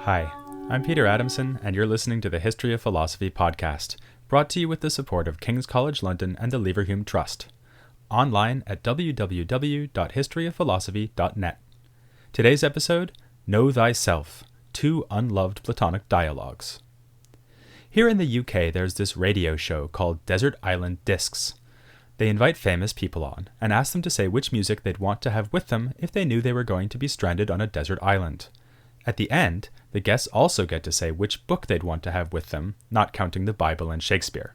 Hi, I'm Peter Adamson, and you're listening to the History of Philosophy podcast, brought to you with the support of King's College London and the Leverhulme Trust. Online at www.historyofphilosophy.net. Today's episode, Know Thyself, 2 Unloved Platonic Dialogues. Here in the UK, there's this radio show called Desert Island Discs. They invite famous people on and ask them to say which music they'd want to have with them if they knew they were going to be stranded on a desert island. At the end, the guests also get to say which book they'd want to have with them, not counting the Bible and Shakespeare.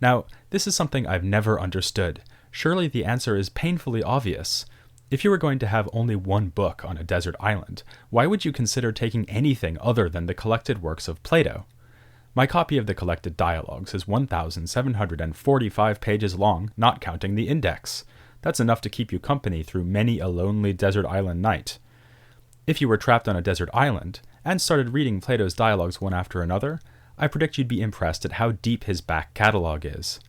Now, this is something I've never understood. Surely the answer is painfully obvious. If you were going to have only one book on a desert island, why would you consider taking anything other than the collected works of Plato? My copy of the collected dialogues is 1,745 pages long, not counting the index. That's enough to keep you company through many a lonely desert island night. If you were trapped on a desert island, and started reading Plato's dialogues one after another, I predict you'd be impressed at how deep his back catalogue is.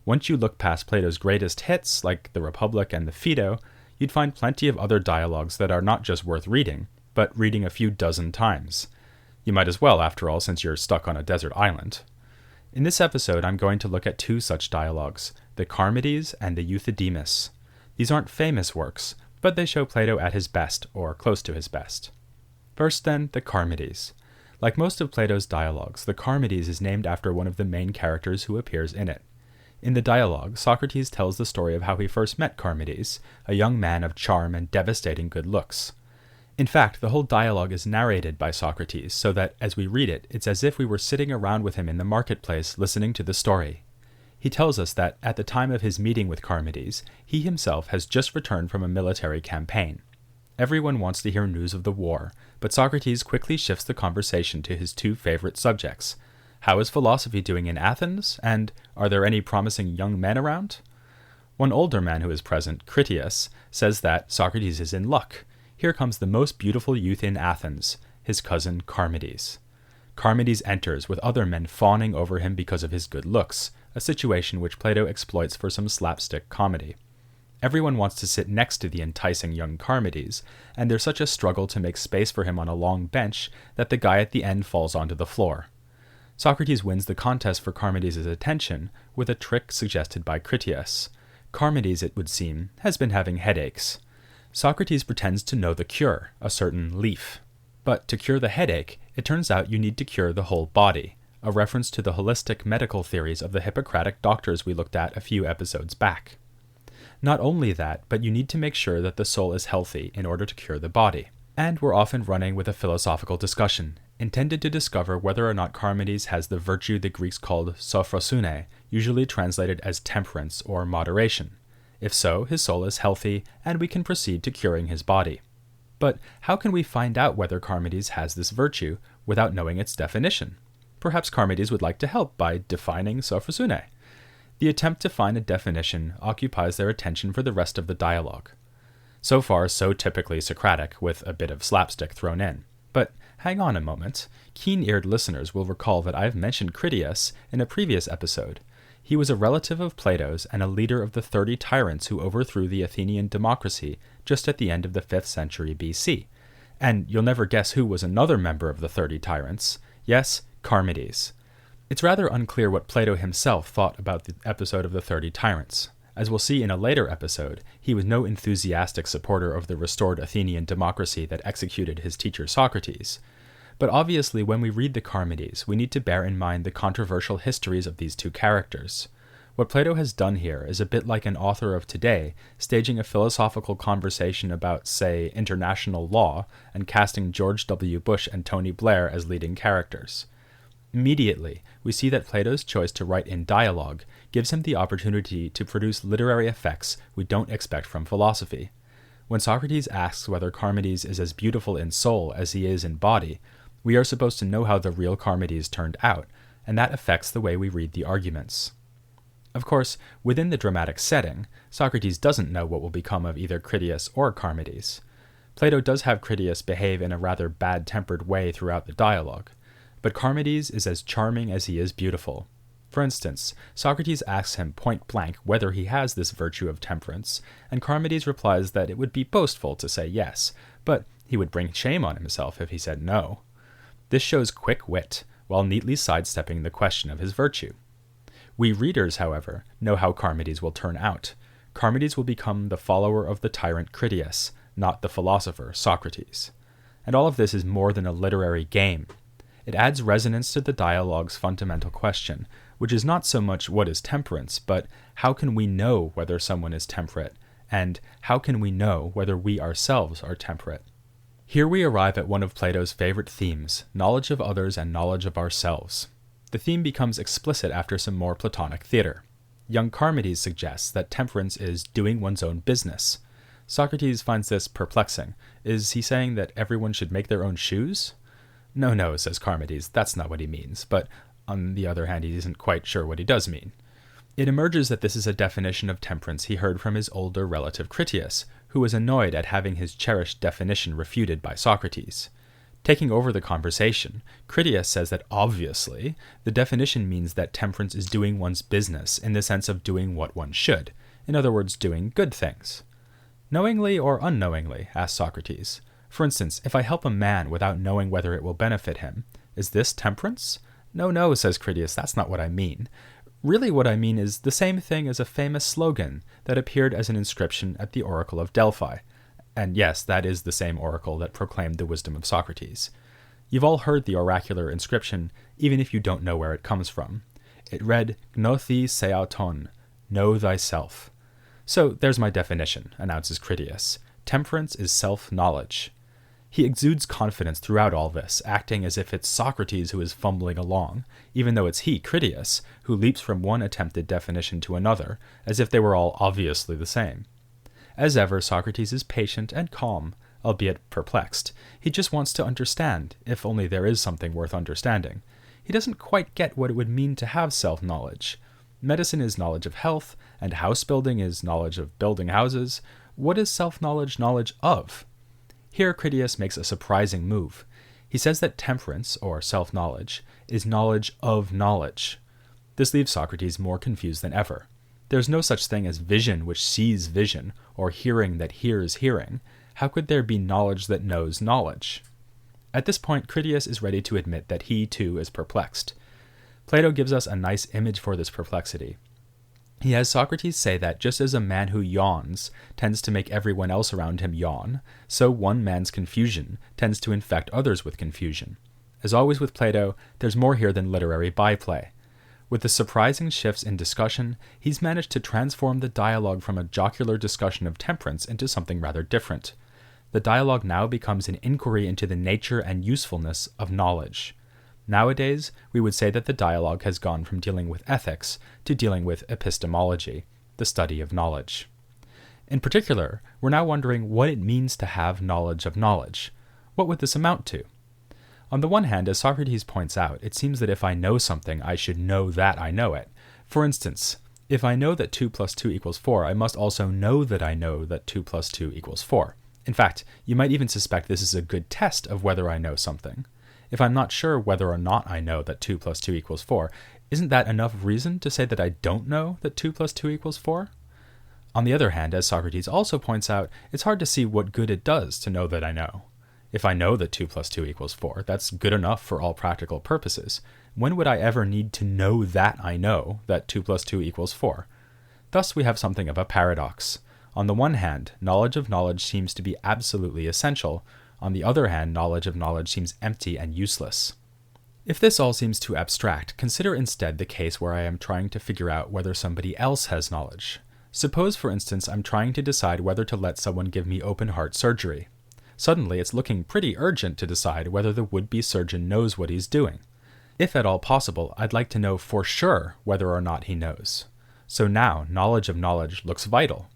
Once you look past Plato's greatest hits, like the Republic and the Phaedo, you'd find plenty of other dialogues that are not just worth reading, but reading a few dozen times. You might as well, after all, since you're stuck on a desert island. In this episode, I'm going to look at 2 such dialogues, the Charmides and the Euthydemus. These aren't famous works, but they show Plato at his best, or close to his best. First then, the Charmides. Like most of Plato's dialogues, the Charmides is named after one of the main characters who appears in it. In the dialogue, Socrates tells the story of how he first met Charmides, a young man of charm and devastating good looks. In fact, the whole dialogue is narrated by Socrates, so that, as we read it, it's as if we were sitting around with him in the marketplace listening to the story. He tells us that, at the time of his meeting with Charmides, he himself has just returned from a military campaign. Everyone wants to hear news of the war, but Socrates quickly shifts the conversation to his 2 favorite subjects. How is philosophy doing in Athens? And are there any promising young men around? One older man who is present, Critias, says that Socrates is in luck. Here comes the most beautiful youth in Athens, his cousin Charmides. Charmides enters, with other men fawning over him because of his good looks, a situation which Plato exploits for some slapstick comedy. Everyone wants to sit next to the enticing young Charmides, and there's such a struggle to make space for him on a long bench that the guy at the end falls onto the floor. Socrates wins the contest for Charmides' attention with a trick suggested by Critias. Charmides, it would seem, has been having headaches. Socrates pretends to know the cure, a certain leaf. But to cure the headache, it turns out you need to cure the whole body, a reference to the holistic medical theories of the Hippocratic doctors we looked at a few episodes back. Not only that, but you need to make sure that the soul is healthy in order to cure the body. And we're often running with a philosophical discussion, intended to discover whether or not Charmides has the virtue the Greeks called sophrosune, usually translated as temperance or moderation. If so, his soul is healthy, and we can proceed to curing his body. But how can we find out whether Charmides has this virtue without knowing its definition? Perhaps Charmides would like to help by defining sophrosune. The attempt to find a definition occupies their attention for the rest of the dialogue. So far, so typically Socratic, with a bit of slapstick thrown in. But hang on a moment. Keen-eared listeners will recall that I've mentioned Critias in a previous episode. He was a relative of Plato's and a leader of the 30 tyrants who overthrew the Athenian democracy just at the end of the 5th century BC. And you'll never guess who was another member of the 30 tyrants. Yes, Charmides. It's rather unclear what Plato himself thought about the episode of the 30 tyrants. As we'll see in a later episode, he was no enthusiastic supporter of the restored Athenian democracy that executed his teacher Socrates. But obviously, when we read the Charmides, we need to bear in mind the controversial histories of these 2 characters. What Plato has done here is a bit like an author of today staging a philosophical conversation about, say, international law and casting George W. Bush and Tony Blair as leading characters. Immediately, we see that Plato's choice to write in dialogue gives him the opportunity to produce literary effects we don't expect from philosophy. When Socrates asks whether Charmides is as beautiful in soul as he is in body, we are supposed to know how the real Charmides turned out, and that affects the way we read the arguments. Of course, within the dramatic setting, Socrates doesn't know what will become of either Critias or Charmides. Plato does have Critias behave in a rather bad-tempered way throughout the dialogue, but Charmides is as charming as he is beautiful. For instance, Socrates asks him point-blank whether he has this virtue of temperance, and Charmides replies that it would be boastful to say yes, but he would bring shame on himself if he said no. This shows quick wit, while neatly sidestepping the question of his virtue. We readers, however, know how Charmides will turn out. Charmides will become the follower of the tyrant Critias, not the philosopher Socrates. And all of this is more than a literary game. It adds resonance to the dialogue's fundamental question, which is not so much what is temperance, but how can we know whether someone is temperate, and how can we know whether we ourselves are temperate? Here we arrive at one of Plato's favorite themes, knowledge of others and knowledge of ourselves. The theme becomes explicit after some more Platonic theater. Young Charmides suggests that temperance is doing one's own business. Socrates finds this perplexing. Is he saying that everyone should make their own shoes? No, says Charmides, that's not what he means, but on the other hand, he isn't quite sure what he does mean. It emerges that this is a definition of temperance he heard from his older relative Critias, who was annoyed at having his cherished definition refuted by Socrates. Taking over the conversation, Critias says that obviously, the definition means that temperance is doing one's business in the sense of doing what one should, in other words, doing good things. Knowingly or unknowingly, asks Socrates. For instance, if I help a man without knowing whether it will benefit him, is this temperance? No, says Critias, that's not what I mean. Really what I mean is the same thing as a famous slogan that appeared as an inscription at the Oracle of Delphi. And yes, that is the same oracle that proclaimed the wisdom of Socrates. You've all heard the oracular inscription, even if you don't know where it comes from. It read, Gnothi se auton, know thyself. So there's my definition, announces Critias. Temperance is self-knowledge. He exudes confidence throughout all this, acting as if it's Socrates who is fumbling along, even though it's he, Critias, who leaps from one attempted definition to another, as if they were all obviously the same. As ever, Socrates is patient and calm, albeit perplexed. He just wants to understand, if only there is something worth understanding. He doesn't quite get what it would mean to have self-knowledge. Medicine is knowledge of health, and house building is knowledge of building houses. What is self-knowledge knowledge of? Here Critias makes a surprising move. He says that temperance, or self-knowledge, is knowledge of knowledge. This leaves Socrates more confused than ever. There's no such thing as vision which sees vision, or hearing that hears hearing. How could there be knowledge that knows knowledge? At this point, Critias is ready to admit that he, too, is perplexed. Plato gives us a nice image for this perplexity. He has Socrates say that just as a man who yawns tends to make everyone else around him yawn, so one man's confusion tends to infect others with confusion. As always with Plato, there's more here than literary byplay. With the surprising shifts in discussion, he's managed to transform the dialogue from a jocular discussion of temperance into something rather different. The dialogue now becomes an inquiry into the nature and usefulness of knowledge. Nowadays, we would say that the dialogue has gone from dealing with ethics to dealing with epistemology, the study of knowledge. In particular, we're now wondering what it means to have knowledge of knowledge. What would this amount to? On the one hand, as Socrates points out, it seems that if I know something, I should know that I know it. For instance, if I know that 2 plus 2 equals 4, I must also know that I know that 2 plus 2 equals 4. In fact, you might even suspect this is a good test of whether I know something. If I'm not sure whether or not I know that 2 plus 2 equals 4, isn't that enough reason to say that I don't know that 2 plus 2 equals 4? On the other hand, as Socrates also points out, it's hard to see what good it does to know that I know. If I know that 2 plus 2 equals 4, that's good enough for all practical purposes. When would I ever need to know that I know that 2 plus 2 equals 4? Thus we have something of a paradox. On the one hand, knowledge of knowledge seems to be absolutely essential. On the other hand, knowledge of knowledge seems empty and useless. If this all seems too abstract, consider instead the case where I am trying to figure out whether somebody else has knowledge. Suppose, for instance, I'm trying to decide whether to let someone give me open heart surgery. Suddenly, it's looking pretty urgent to decide whether the would-be surgeon knows what he's doing. If at all possible, I'd like to know for sure whether or not he knows. So now, knowledge of knowledge looks vital.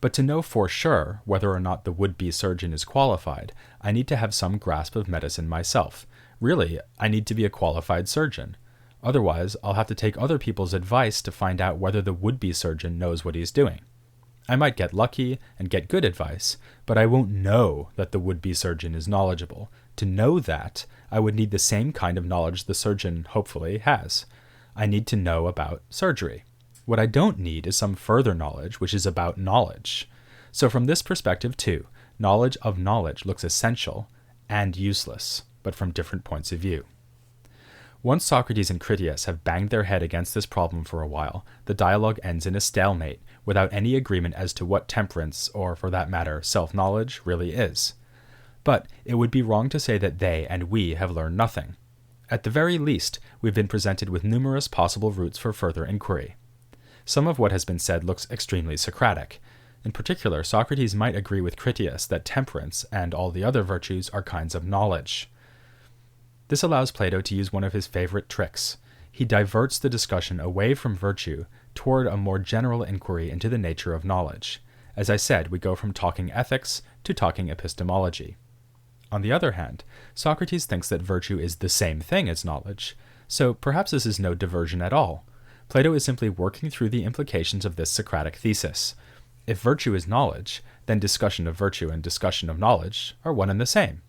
But to know for sure whether or not the would-be surgeon is qualified, I need to have some grasp of medicine myself. Really, I need to be a qualified surgeon. Otherwise, I'll have to take other people's advice to find out whether the would-be surgeon knows what he's doing. I might get lucky and get good advice, but I won't know that the would-be surgeon is knowledgeable. To know that, I would need the same kind of knowledge the surgeon hopefully has. I need to know about surgery. What I don't need is some further knowledge which is about knowledge. So from this perspective too, knowledge of knowledge looks essential and useless. but from different points of view. Once Socrates and Critias have banged their head against this problem for a while, the dialogue ends in a stalemate, without any agreement as to what temperance, or for that matter, self-knowledge, really is. But it would be wrong to say that they and we have learned nothing. At the very least, we've been presented with numerous possible routes for further inquiry. Some of what has been said looks extremely Socratic. In particular, Socrates might agree with Critias that temperance and all the other virtues are kinds of knowledge. This allows Plato to use one of his favorite tricks. He diverts the discussion away from virtue toward a more general inquiry into the nature of knowledge. As I said, we go from talking ethics to talking epistemology. On the other hand, Socrates thinks that virtue is the same thing as knowledge, so perhaps this is no diversion at all. Plato is simply working through the implications of this Socratic thesis. If virtue is knowledge, then discussion of virtue and discussion of knowledge are one and the same.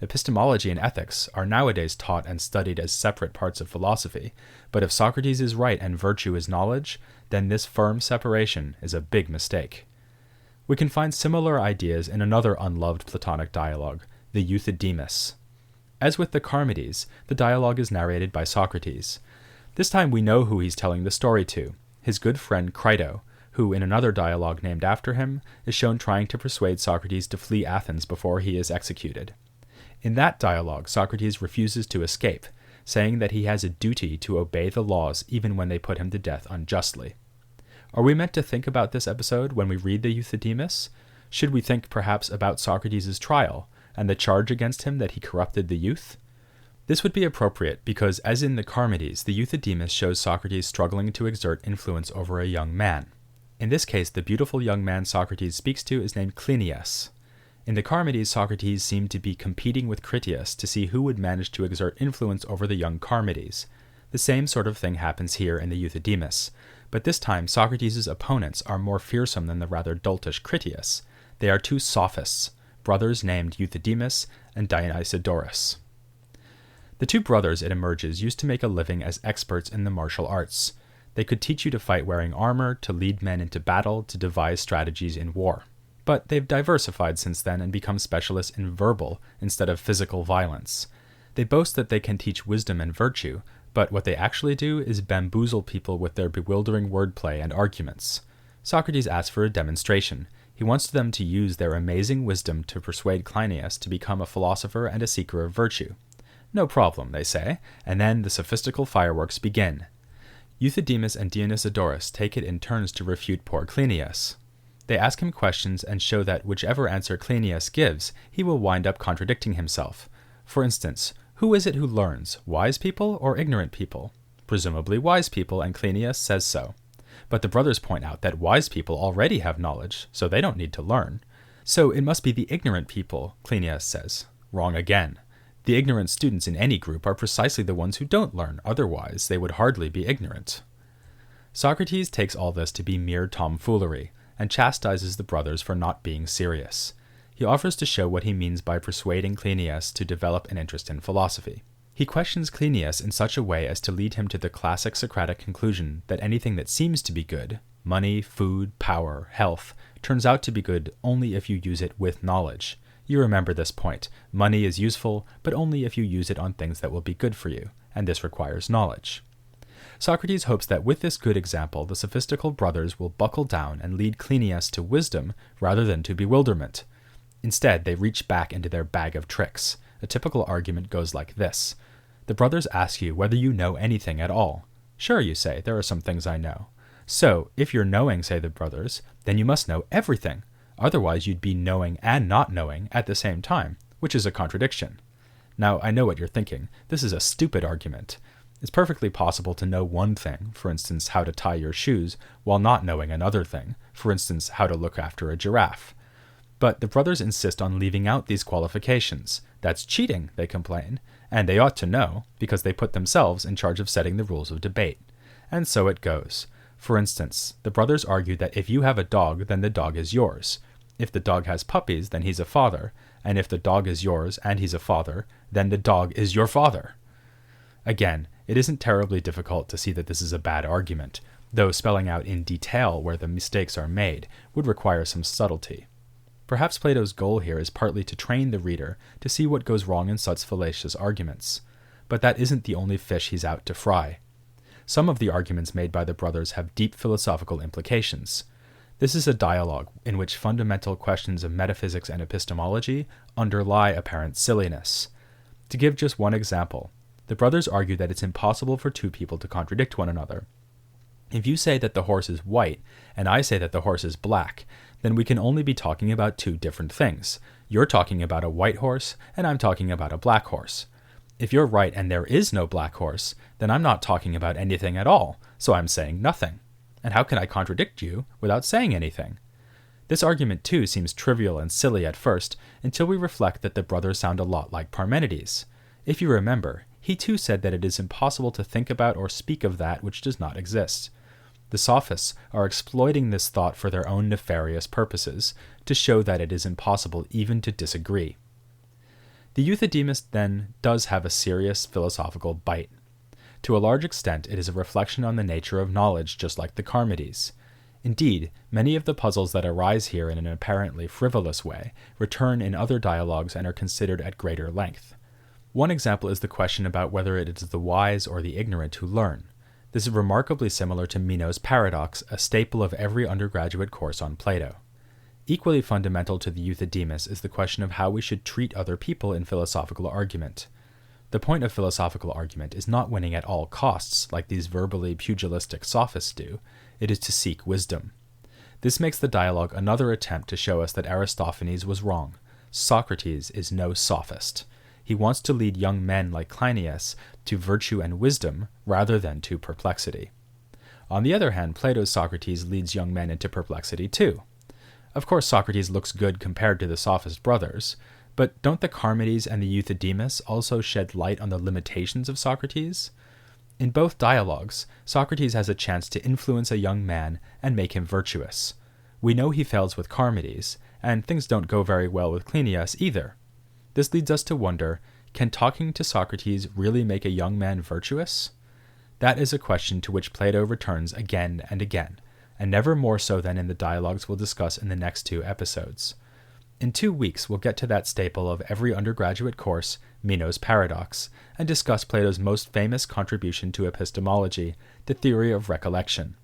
Epistemology and ethics are nowadays taught and studied as separate parts of philosophy, but if Socrates is right and virtue is knowledge, then this firm separation is a big mistake. We can find similar ideas in another unloved Platonic dialogue, the Euthydemus. As with the Charmides, the dialogue is narrated by Socrates. This time we know who he's telling the story to, his good friend Crito, who in another dialogue named after him is shown trying to persuade Socrates to flee Athens before he is executed. In that dialogue, Socrates refuses to escape, saying that he has a duty to obey the laws even when they put him to death unjustly. Are we meant to think about this episode when we read the Euthydemus? Should we think perhaps about Socrates' trial and the charge against him that he corrupted the youth? This would be appropriate because, as in the Charmides, the Euthydemus shows Socrates struggling to exert influence over a young man. In this case, the beautiful young man Socrates speaks to is named Cleinias. In the Charmides, Socrates seemed to be competing with Critias to see who would manage to exert influence over the young Charmides. The same sort of thing happens here in the Euthydemus, but this time Socrates' opponents are more fearsome than the rather doltish Critias. They are two Sophists, brothers named Euthydemus and Dionysodorus. The two brothers, it emerges, used to make a living as experts in the martial arts. They could teach you to fight wearing armor, to lead men into battle, to devise strategies in war. But they've diversified since then and become specialists in verbal instead of physical violence. They boast that they can teach wisdom and virtue, but what they actually do is bamboozle people with their bewildering wordplay and arguments. Socrates asks for a demonstration. He wants them to use their amazing wisdom to persuade Cleinias to become a philosopher and a seeker of virtue. No problem, they say, and then the sophistical fireworks begin. Euthydemus and Dionysodorus take it in turns to refute poor Cleinias. They ask him questions and show that whichever answer Cleinias gives, he will wind up contradicting himself. For instance, who is it who learns, wise people or ignorant people? Presumably wise people, and Cleinias says so. But the brothers point out that wise people already have knowledge, so they don't need to learn. So it must be the ignorant people, Cleinias says. Wrong again. The ignorant students in any group are precisely the ones who don't learn, otherwise they would hardly be ignorant. Socrates takes all this to be mere tomfoolery, and chastises the brothers for not being serious. He offers to show what he means by persuading Cleinias to develop an interest in philosophy. He questions Cleinias in such a way as to lead him to the classic Socratic conclusion that anything that seems to be good, money, food, power, health, turns out to be good only if you use it with knowledge. You remember this point. Money is useful, but only if you use it on things that will be good for you, and this requires knowledge. Socrates hopes that with this good example, the sophistical brothers will buckle down and lead Cleinias to wisdom rather than to bewilderment. Instead, they reach back into their bag of tricks. A typical argument goes like this. The brothers ask you whether you know anything at all. Sure, you say, there are some things I know. So, if you're knowing, say the brothers, then you must know everything. Otherwise, you'd be knowing and not knowing at the same time, which is a contradiction. Now, I know what you're thinking. This is a stupid argument. It's perfectly possible to know one thing, for instance, how to tie your shoes, while not knowing another thing, for instance, how to look after a giraffe. But the brothers insist on leaving out these qualifications. That's cheating, they complain, and they ought to know, because they put themselves in charge of setting the rules of debate. And so it goes. For instance, the brothers argue that if you have a dog, then the dog is yours. If the dog has puppies, then he's a father, and if the dog is yours and he's a father, then the dog is your father. Again, it isn't terribly difficult to see that this is a bad argument, though spelling out in detail where the mistakes are made would require some subtlety. Perhaps Plato's goal here is partly to train the reader to see what goes wrong in such fallacious arguments. But that isn't the only fish he's out to fry. Some of the arguments made by the brothers have deep philosophical implications. This is a dialogue in which fundamental questions of metaphysics and epistemology underlie apparent silliness. To give just one example, the brothers argue that it's impossible for two people to contradict one another. If you say that the horse is white, and I say that the horse is black, then we can only be talking about two different things. You're talking about a white horse, and I'm talking about a black horse. If you're right and there is no black horse, then I'm not talking about anything at all, so I'm saying nothing. And how can I contradict you without saying anything? This argument too seems trivial and silly at first, until we reflect that the brothers sound a lot like Parmenides. If you remember, he too said that it is impossible to think about or speak of that which does not exist. The Sophists are exploiting this thought for their own nefarious purposes, to show that it is impossible even to disagree. The Euthydemus, then, does have a serious philosophical bite. To a large extent, it is a reflection on the nature of knowledge, just like the Charmides. Indeed, many of the puzzles that arise here in an apparently frivolous way return in other dialogues and are considered at greater length. One example is the question about whether it is the wise or the ignorant who learn. This is remarkably similar to Meno's paradox, a staple of every undergraduate course on Plato. Equally fundamental to the Euthydemus is the question of how we should treat other people in philosophical argument. The point of philosophical argument is not winning at all costs, like these verbally pugilistic sophists do. It is to seek wisdom. This makes the dialogue another attempt to show us that Aristophanes was wrong. Socrates is no sophist. He wants to lead young men like Cleinias to virtue and wisdom rather than to perplexity. On the other hand, Plato's Socrates leads young men into perplexity too. Of course, Socrates looks good compared to the Sophist brothers, but don't the Charmides and the Euthydemus also shed light on the limitations of Socrates? In both dialogues, Socrates has a chance to influence a young man and make him virtuous. We know he fails with Charmides, and things don't go very well with Cleinias either. This leads us to wonder, can talking to Socrates really make a young man virtuous? That is a question to which Plato returns again and again, and never more so than in the dialogues we'll discuss in the next 2 episodes. In 2 weeks, we'll get to that staple of every undergraduate course, Meno's paradox, and discuss Plato's most famous contribution to epistemology, the theory of recollection.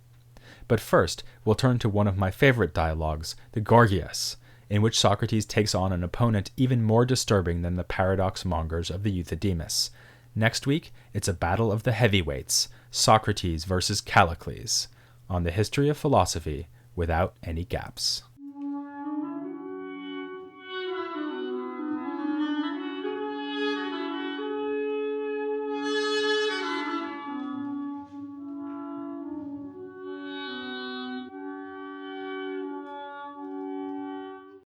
But first, we'll turn to one of my favorite dialogues, the Gorgias, in which Socrates takes on an opponent even more disturbing than the paradox mongers of the Euthydemus. Next week, it's a battle of the heavyweights, Socrates versus Callicles, on the history of philosophy without any gaps.